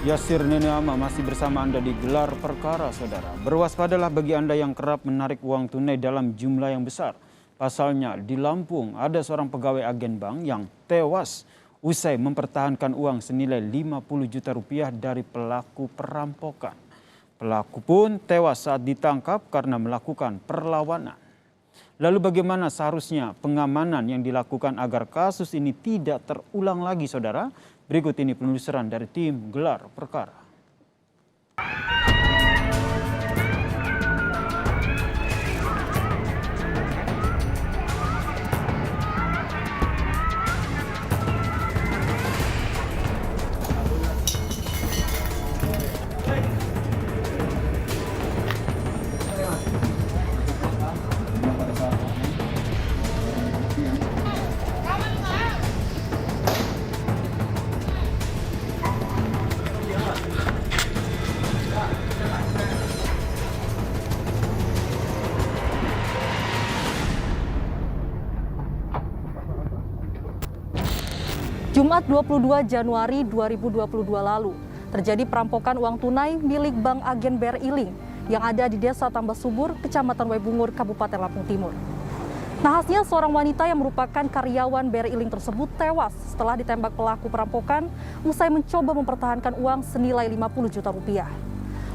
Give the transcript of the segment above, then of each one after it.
Yasir Neneama masih bersama Anda di Gelar Perkara, Saudara. Berwaspadalah bagi Anda yang kerap menarik uang tunai dalam jumlah yang besar. Pasalnya, di Lampung ada seorang pegawai agen bank yang tewas usai mempertahankan uang senilai 50 juta rupiah dari pelaku perampokan. Pelaku pun tewas saat ditangkap karena melakukan perlawanan. Lalu bagaimana seharusnya pengamanan yang dilakukan agar kasus ini tidak terulang lagi, Saudara? Berikut ini penelusuran dari tim Gelar Perkara. Jumat 22 Januari 2022 lalu, terjadi perampokan uang tunai milik Bank Agen BRI Link yang ada di Desa Tambah Subur, Kecamatan Waibungur, Kabupaten Lampung Timur. Nahasnya seorang wanita yang merupakan karyawan BRI Link tersebut tewas setelah ditembak pelaku perampokan usai mencoba mempertahankan uang senilai 50 juta rupiah.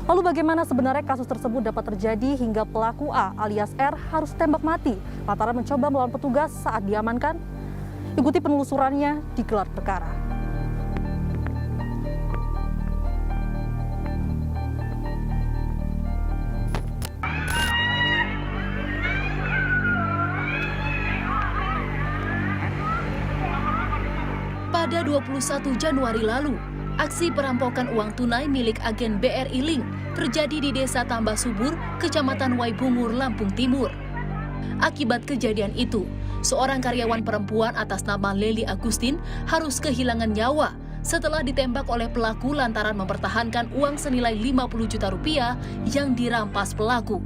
Lalu bagaimana sebenarnya kasus tersebut dapat terjadi hingga pelaku A alias R harus tembak mati lantaran mencoba melawan petugas saat diamankan? Ikuti penelusurannya di Gelar Perkara. Pada 21 Januari lalu, aksi perampokan uang tunai milik agen BRI Link terjadi di Desa Tambah Subur, Kecamatan Waibungur, Lampung Timur. Akibat kejadian itu, seorang karyawan perempuan atas nama Lely Agustin harus kehilangan nyawa setelah ditembak oleh pelaku lantaran mempertahankan uang senilai 50 juta rupiah yang dirampas pelaku.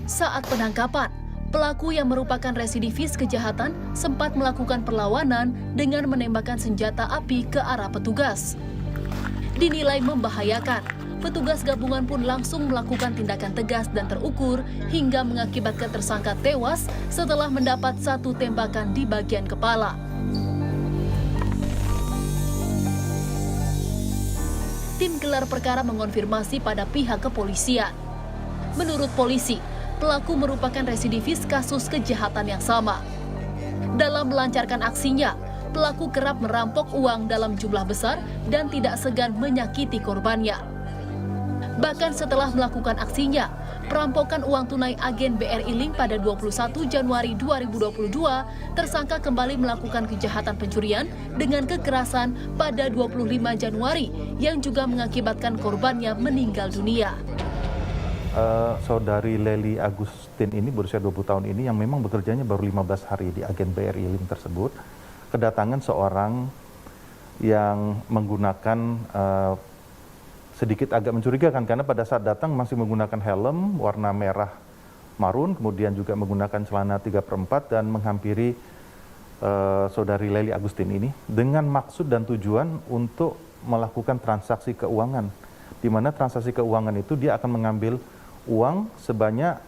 Saat penangkapan, pelaku yang merupakan residivis kejahatan sempat melakukan perlawanan dengan menembakkan senjata api ke arah petugas. Dinilai membahayakan, petugas gabungan pun langsung melakukan tindakan tegas dan terukur hingga mengakibatkan tersangka tewas setelah mendapat satu tembakan di bagian kepala. Tim Gelar Perkara mengonfirmasi pada pihak kepolisian. Menurut polisi, pelaku merupakan residivis kasus kejahatan yang sama. Dalam melancarkan aksinya, pelaku kerap merampok uang dalam jumlah besar dan tidak segan menyakiti korbannya. Bahkan setelah melakukan aksinya, perampokan uang tunai agen BRI Link pada 21 Januari 2022, tersangka kembali melakukan kejahatan pencurian dengan kekerasan pada 25 Januari yang juga mengakibatkan korbannya meninggal dunia. Saudari Lely Agustin ini berusia 20 tahun ini yang memang bekerjanya baru 15 hari di agen BRI Link tersebut, kedatangan seorang yang menggunakan sedikit agak mencurigakan karena pada saat datang masih menggunakan helm warna merah marun, kemudian juga menggunakan celana 3/4 dan menghampiri saudari Lely Agustin ini dengan maksud dan tujuan untuk melakukan transaksi keuangan, di mana transaksi keuangan itu dia akan mengambil uang sebanyak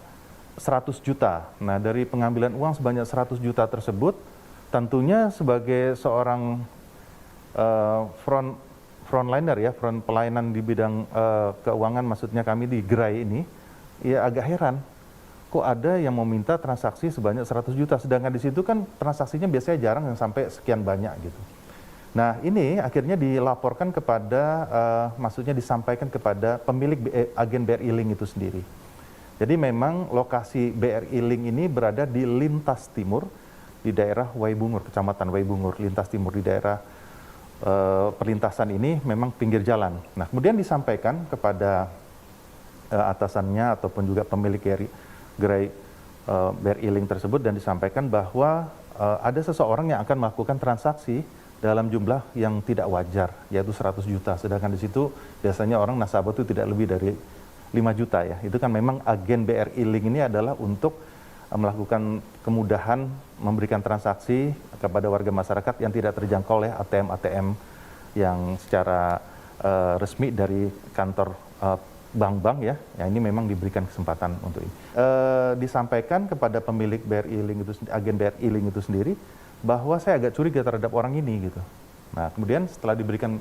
100 juta. Nah, dari pengambilan uang sebanyak 100 juta tersebut, tentunya sebagai seorang frontliner ya, front pelayanan di bidang keuangan, maksudnya kami di gerai ini, ya agak heran. Kok ada yang meminta transaksi sebanyak 100 juta, sedangkan di situ kan transaksinya biasanya jarang yang sampai sekian banyak gitu. Nah, ini akhirnya dilaporkan kepada, maksudnya disampaikan kepada pemilik agen BRI Link itu sendiri. Jadi memang lokasi BRI Link ini berada di lintas timur, di daerah Waibungur, Kecamatan Waibungur, lintas timur di daerah perlintasan ini memang pinggir jalan. Nah, kemudian disampaikan kepada atasannya ataupun juga pemilik gerai BRI Link tersebut dan disampaikan bahwa ada seseorang yang akan melakukan transaksi dalam jumlah yang tidak wajar, yaitu 100 juta. Sedangkan di situ biasanya orang nasabah itu tidak lebih dari 5 juta ya. Itu kan memang agen BRI Link ini adalah untuk melakukan kemudahan memberikan transaksi kepada warga masyarakat yang tidak terjangkau oleh ATM-ATM yang secara resmi dari kantor bank-bank ya. Ini memang diberikan kesempatan untuk ini. Disampaikan kepada pemilik BRI Link itu, agen BRI Link itu sendiri, bahwa saya agak curiga terhadap orang ini gitu. Nah, kemudian setelah diberikan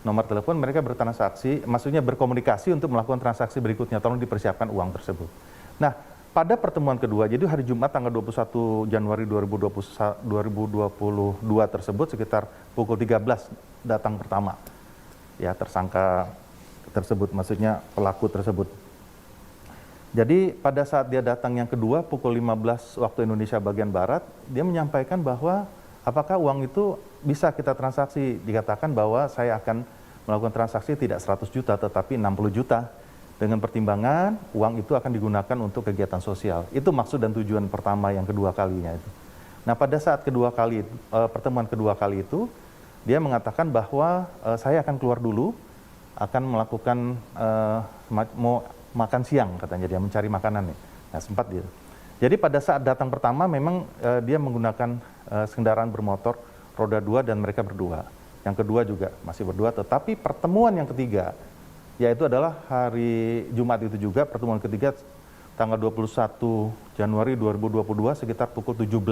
nomor telepon, mereka bertransaksi, maksudnya berkomunikasi untuk melakukan transaksi berikutnya, tolong dipersiapkan uang tersebut. Nah, pada pertemuan kedua, jadi hari Jumat tanggal 21 Januari 2022 tersebut, sekitar pukul 13 datang pertama, ya tersangka tersebut, maksudnya pelaku tersebut. Jadi pada saat dia datang yang kedua, pukul 15 waktu Indonesia bagian Barat, dia menyampaikan bahwa apakah uang itu bisa kita transaksi. Dikatakan bahwa saya akan melakukan transaksi tidak 100 juta, tetapi 60 juta. Dengan pertimbangan uang itu akan digunakan untuk kegiatan sosial. Itu maksud dan tujuan pertama yang kedua kalinya itu. Nah, pada saat pertemuan kedua kali itu, dia mengatakan bahwa saya akan keluar dulu, akan melakukan mau makan siang, katanya dia mencari makanan nih. Nah, sempat dia. Jadi pada saat datang pertama memang dia menggunakan kendaraan bermotor roda 2 dan mereka berdua. Yang kedua juga masih berdua, tetapi pertemuan yang ketiga, yaitu adalah hari Jumat itu juga, pertemuan ketiga tanggal 21 Januari 2022 sekitar pukul 17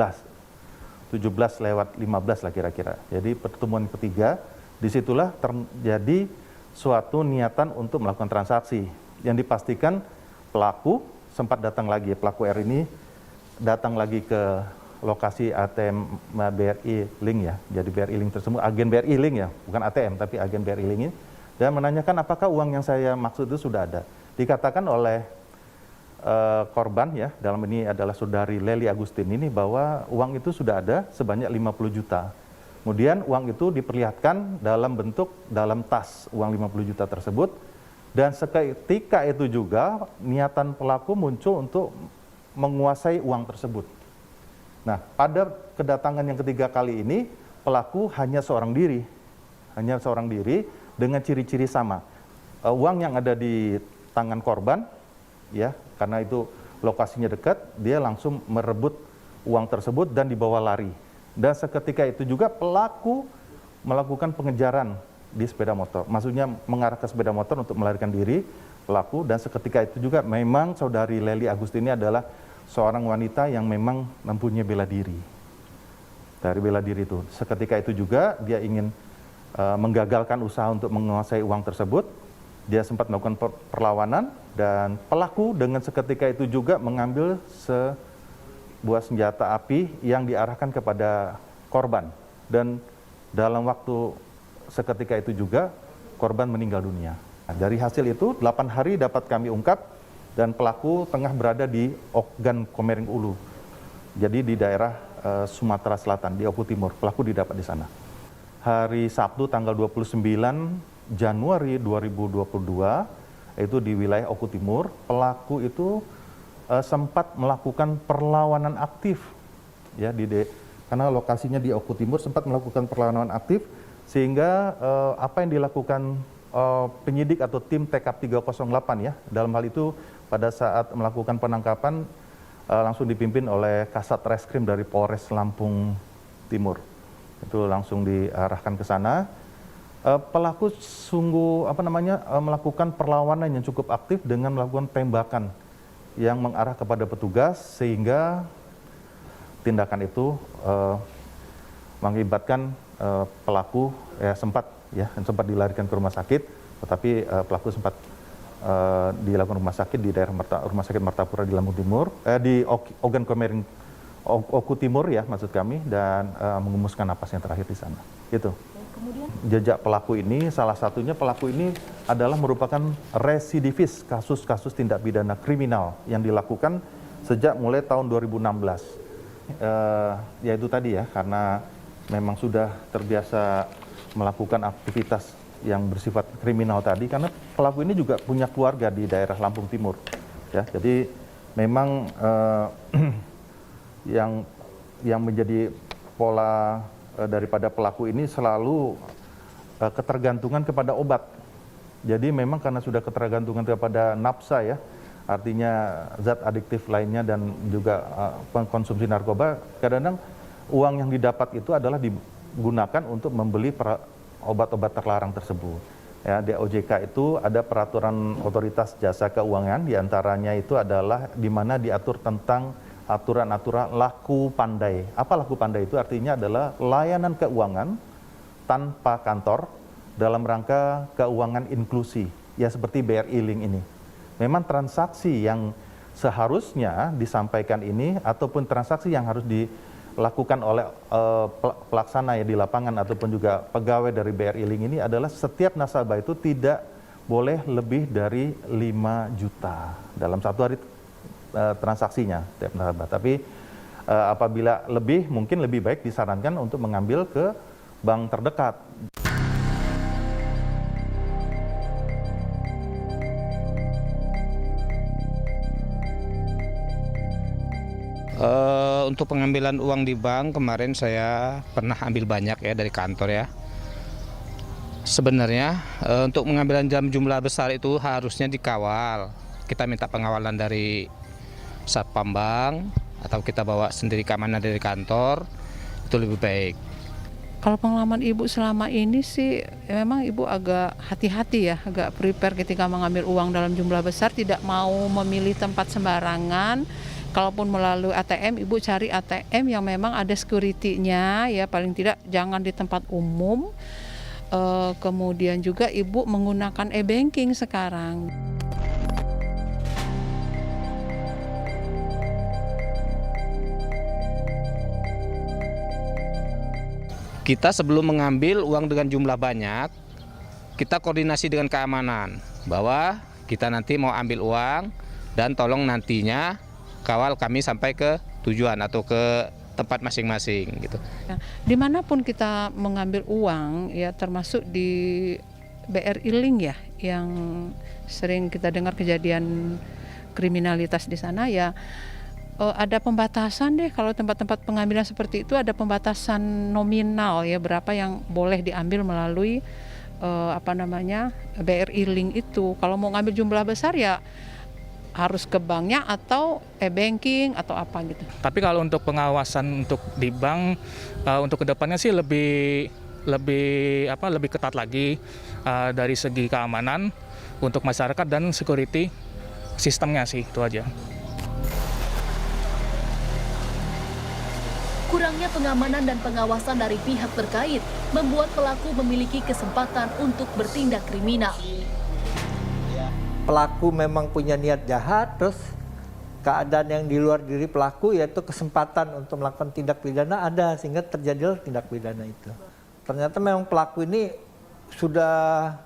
lewat 15 lah kira-kira. Jadi pertemuan ketiga, disitulah terjadi suatu niatan untuk melakukan transaksi. Yang dipastikan pelaku sempat datang lagi, pelaku R ini datang lagi ke lokasi ATM BRI Link ya. Jadi BRI Link tersebut, agen BRI Link ya, bukan ATM tapi agen BRI Link ini. Dan menanyakan apakah uang yang saya maksud itu sudah ada. Dikatakan oleh korban ya, dalam ini adalah saudari Lely Agustin ini, bahwa uang itu sudah ada sebanyak 50 juta. Kemudian uang itu diperlihatkan dalam tas uang 50 juta tersebut. Dan seketika itu juga niatan pelaku muncul untuk menguasai uang tersebut. Nah, pada kedatangan yang ketiga kali ini, pelaku hanya seorang diri dengan ciri-ciri sama. Uang yang ada di tangan korban, ya, karena itu lokasinya dekat, dia langsung merebut uang tersebut dan dibawa lari. Dan seketika itu juga pelaku melakukan pengejaran di sepeda motor. Maksudnya mengarah ke sepeda motor untuk melarikan diri pelaku, dan seketika itu juga memang saudari Lely Agustin ini adalah seorang wanita yang memang mempunyai bela diri. Dari bela diri itu, seketika itu juga dia ingin menggagalkan usaha untuk menguasai uang tersebut. Dia sempat melakukan perlawanan, dan pelaku dengan seketika itu juga mengambil sebuah senjata api yang diarahkan kepada korban. Dan dalam waktu seketika itu juga korban meninggal dunia. Nah, dari hasil itu 8 hari dapat kami ungkap, dan pelaku tengah berada di Ogan Komering Ulu. Jadi di daerah Sumatera Selatan, di Oku Timur. Pelaku didapat di sana. Hari Sabtu tanggal 29 Januari 2022, itu di wilayah Oku Timur, pelaku itu sempat melakukan perlawanan aktif, ya, karena lokasinya di Oku Timur, sempat melakukan perlawanan aktif, sehingga apa yang dilakukan penyidik atau tim TK 308 ya, dalam hal itu pada saat melakukan penangkapan langsung dipimpin oleh Kasat Reskrim dari Polres Lampung Timur. Itu langsung diarahkan ke sana. Pelaku sungguh melakukan perlawanan yang cukup aktif dengan melakukan tembakan yang mengarah kepada petugas, sehingga tindakan itu mengakibatkan pelaku sempat dilarikan ke rumah sakit, tetapi pelaku sempat dilakukan rumah sakit di daerah Rumah Sakit Martapura di Lampung Timur, di Ogan Komering Oku Timur ya maksud kami, dan mengemuskan napas yang terakhir di sana. Itu. Kemudian Jejak pelaku ini, salah satunya pelaku ini adalah merupakan residivis kasus-kasus tindak pidana kriminal yang dilakukan sejak mulai tahun 2016. Yaitu tadi ya, karena memang sudah terbiasa melakukan aktivitas yang bersifat kriminal tadi, karena pelaku ini juga punya keluarga di daerah Lampung Timur. Ya, jadi memang yang menjadi pola daripada pelaku ini selalu ketergantungan kepada obat. Jadi memang karena sudah ketergantungan kepada nafsa ya, artinya zat adiktif lainnya dan juga pengkonsumsi narkoba, kadang-kadang uang yang didapat itu adalah digunakan untuk membeli obat-obat terlarang tersebut. Ya, di OJK itu ada peraturan otoritas jasa keuangan, diantaranya itu adalah di mana diatur tentang aturan-aturan laku pandai. Apa laku pandai itu? Artinya adalah layanan keuangan tanpa kantor dalam rangka keuangan inklusi, ya seperti BRI Link ini. Memang transaksi yang seharusnya disampaikan ini ataupun transaksi yang harus dilakukan oleh pelaksana ya di lapangan ataupun juga pegawai dari BRI Link ini adalah setiap nasabah itu tidak boleh lebih dari 5 juta dalam satu hari transaksinya setiap nasabah. Tapi apabila lebih, mungkin lebih baik disarankan untuk mengambil ke bank terdekat. Untuk pengambilan uang di bank kemarin saya pernah ambil banyak ya dari kantor ya. Sebenarnya untuk pengambilan jumlah besar itu harusnya dikawal. Kita minta pengawalan dari Satpam Bank atau kita bawa sendiri keamanan dari kantor, itu lebih baik. Kalau pengalaman Ibu selama ini sih memang Ibu agak hati-hati ya, agak prepare ketika mengambil uang dalam jumlah besar, tidak mau memilih tempat sembarangan. Kalaupun melalui ATM, Ibu cari ATM yang memang ada security-nya ya, paling tidak jangan di tempat umum. Kemudian juga Ibu menggunakan e-banking sekarang. Kita sebelum mengambil uang dengan jumlah banyak, kita koordinasi dengan keamanan bahwa kita nanti mau ambil uang dan tolong nantinya kawal kami sampai ke tujuan atau ke tempat masing-masing gitu. Ya, dimanapun kita mengambil uang ya, termasuk di BRI Link ya, yang sering kita dengar kejadian kriminalitas di sana ya. Ada pembatasan deh, kalau tempat-tempat pengambilan seperti itu ada pembatasan nominal ya, berapa yang boleh diambil melalui BRI Link itu. Kalau mau ngambil jumlah besar ya harus ke banknya atau e-banking atau apa gitu. Tapi kalau untuk pengawasan untuk di bank untuk kedepannya sih lebih ketat lagi dari segi keamanan untuk masyarakat dan security sistemnya sih, itu aja. Kurangnya pengamanan dan pengawasan dari pihak terkait membuat pelaku memiliki kesempatan untuk bertindak kriminal. Pelaku memang punya niat jahat, terus keadaan yang di luar diri pelaku yaitu kesempatan untuk melakukan tindak pidana ada, sehingga terjadilah tindak pidana itu. Ternyata memang pelaku ini sudah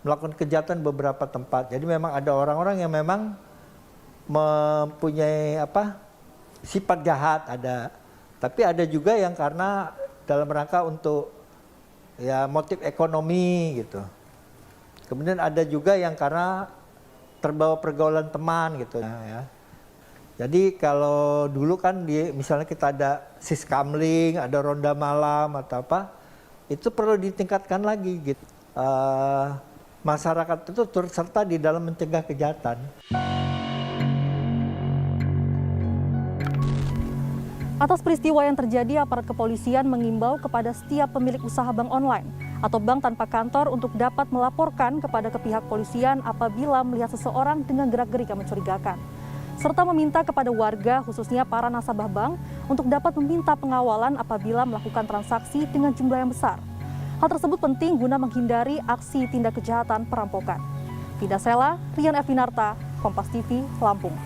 melakukan kejahatan beberapa tempat. Jadi memang ada orang-orang yang memang mempunyai sifat jahat ada. Tapi ada juga yang karena dalam rangka untuk ya motif ekonomi gitu. Kemudian ada juga yang karena terbawa pergaulan teman gitu ya. Jadi kalau dulu kan misalnya kita ada siskamling, ada ronda malam atau apa, itu perlu ditingkatkan lagi gitu. Masyarakat itu turut serta di dalam mencegah kejahatan. Atas peristiwa yang terjadi, aparat kepolisian mengimbau kepada setiap pemilik usaha bank online atau bank tanpa kantor untuk dapat melaporkan kepada pihak polisian apabila melihat seseorang dengan gerak-gerik yang mencurigakan. Serta meminta kepada warga, khususnya para nasabah bank, untuk dapat meminta pengawalan apabila melakukan transaksi dengan jumlah yang besar. Hal tersebut penting guna menghindari aksi tindak kejahatan perampokan. Vida Sela, Rian Evinarta, Kompas TV, Lampung.